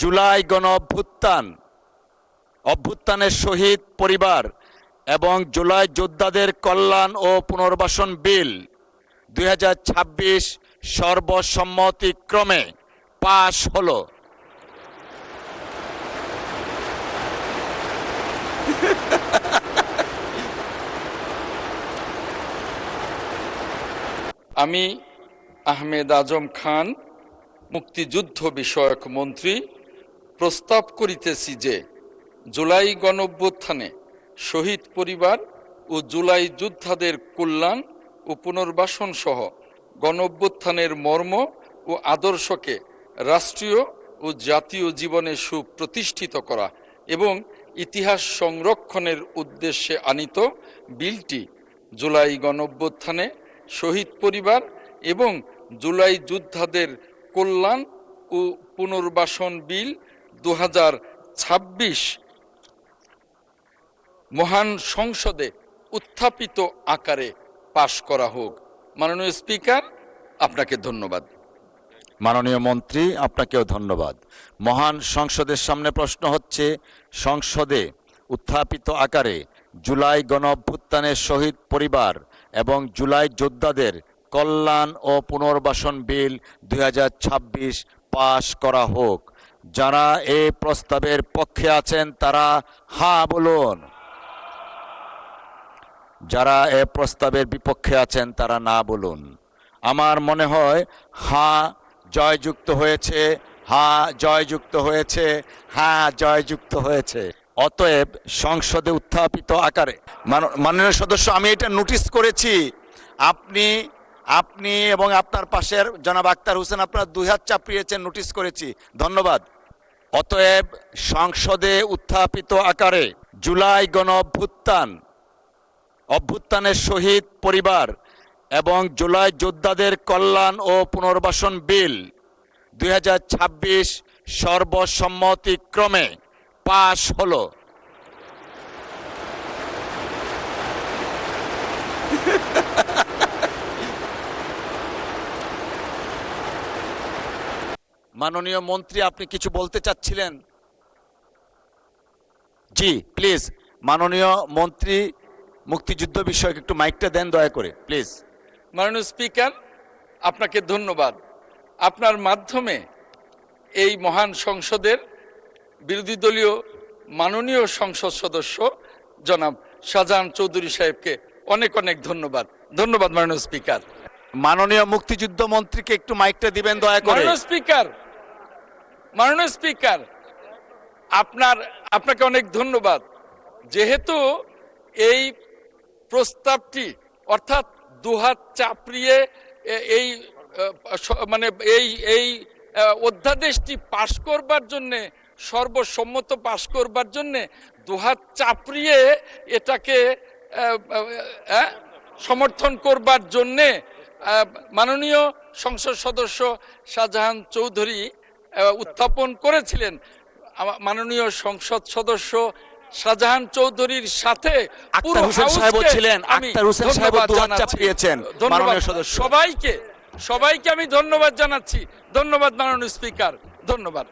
জুলাই গণ অভ্যুত্থানের শহীদ পরিবার এবং জুলাই যোদ্ধাদের কল্যাণ ও পুনর্বাসন বিল 2026 সর্বসম্মতিক্রমে পাশ হলো। আমি আহমেদ আজম খান, মুক্তিযুদ্ধ বিষয়ক মন্ত্রী, প্রস্তাব করিতেছি যে জুলাই গণঅভ্যুত্থানে শহীদ পরিবার ও জুলাই যোদ্ধাদের কল্যাণ ও পুনর্বাসন সহ গণঅভ্যুত্থানের মর্ম ও আদর্শকে রাষ্ট্রীয় ও জাতীয় জীবনে সুপ্রতিষ্ঠিত করা এবং ইতিহাস সংরক্ষণের উদ্দেশ্যে আনীত বিলটি জুলাই গণঅভ্যুত্থানে শহীদ পরিবার এবং জুলাই যোদ্ধাদের কল্যাণ ও পুনর্বাসন বিল 2026 মহান সংসদে উত্থাপিত আকারে পাশ করা হোক। মাননীয় স্পিকার, আপনাকে ধন্যবাদ। মাননীয় মন্ত্রী, আপনাকেও ধন্যবাদ। মহান সংসদের সামনে প্রশ্ন হচ্ছে, সংসদে উত্থাপিত আকারে জুলাই গণঅভ্যুত্থানের শহীদ পরিবার এবং জুলাই যোদ্ধাদের কল্যাণ ও পুনর্বাসন বিল 2026 পাশ করা হোক। যারা এই প্রস্তাবের পক্ষে আছেন তারা হ্যাঁ বলুন, যারা এই প্রস্তাবের বিপক্ষে আছেন তারা না বলুন। আমার মনে হয় হ্যাঁ জয়যুক্ত হয়েছে, হ্যাঁ জয়যুক্ত হয়েছে, হ্যাঁ জয়যুক্ত হয়েছে। অতএব সংসদে উত্থাপিত আকারে মাননীয় সদস্য, আমি এটা নোটিশ করেছি, আপনি এবং আপনার পাশের জনাব আক্তার হোসেন আপনারা দুই হাত চাপিয়েছেন, নোটিশ করেছি, ধন্যবাদ। অতএব সংসদে উত্থাপিত আকারে জুলাই গণ অভ্যুত্থানের শহীদ পরিবার এবং জুলাই যোদ্ধাদের কল্যাণ ও পুনর্বাসন বিল 2026 সর্বসম্মতিক্রমে পাশ হলো। মাননীয় মন্ত্রী, আপনি কিছু বলতে চাচ্ছিলেন? জি প্লিজ, মাননীয় মন্ত্রী মুক্তিযুদ্ধ বিষয়ক একটু মাইকটা দেন দয়া করে প্লিজ। মাননীয় স্পিকার, আপনাকে ধন্যবাদ। আপনার মাধ্যমে এই মহান সংসদের বিরোধী দলীয় মাননীয় সংসদ সদস্য জনাব শাহজাহান চৌধুরী সাহেবকে অনেক অনেক ধন্যবাদ। ধন্যবাদ মাননীয় স্পিকার। মাননীয় মুক্তিযুদ্ধ মন্ত্রীকে একটু মাইকটা দিবেন দয়া করে। মাননীয় স্পিকার, আপনাকে অনেক ধন্যবাদ। যেহেতু এই প্রস্তাবটি অর্থাৎ দুহাত চাপড়িয়ে এই এই অধ্যাদেশটি পাশ করবার জন্যে, সর্বসম্মত পাশ করবার জন্যে দুহাত চাপড়িয়ে এটাকে সমর্থন করবার জন্যে মাননীয় সংসদ সদস্য শাহজাহান চৌধুরী উত্থাপন করেছিলেন। মাননীয় সংসদ সদস্য শাহজাহান চৌধুরীর সাথে সবাইকে আমি ধন্যবাদ জানাচ্ছি। ধন্যবাদ মাননীয় স্পিকার, ধন্যবাদ।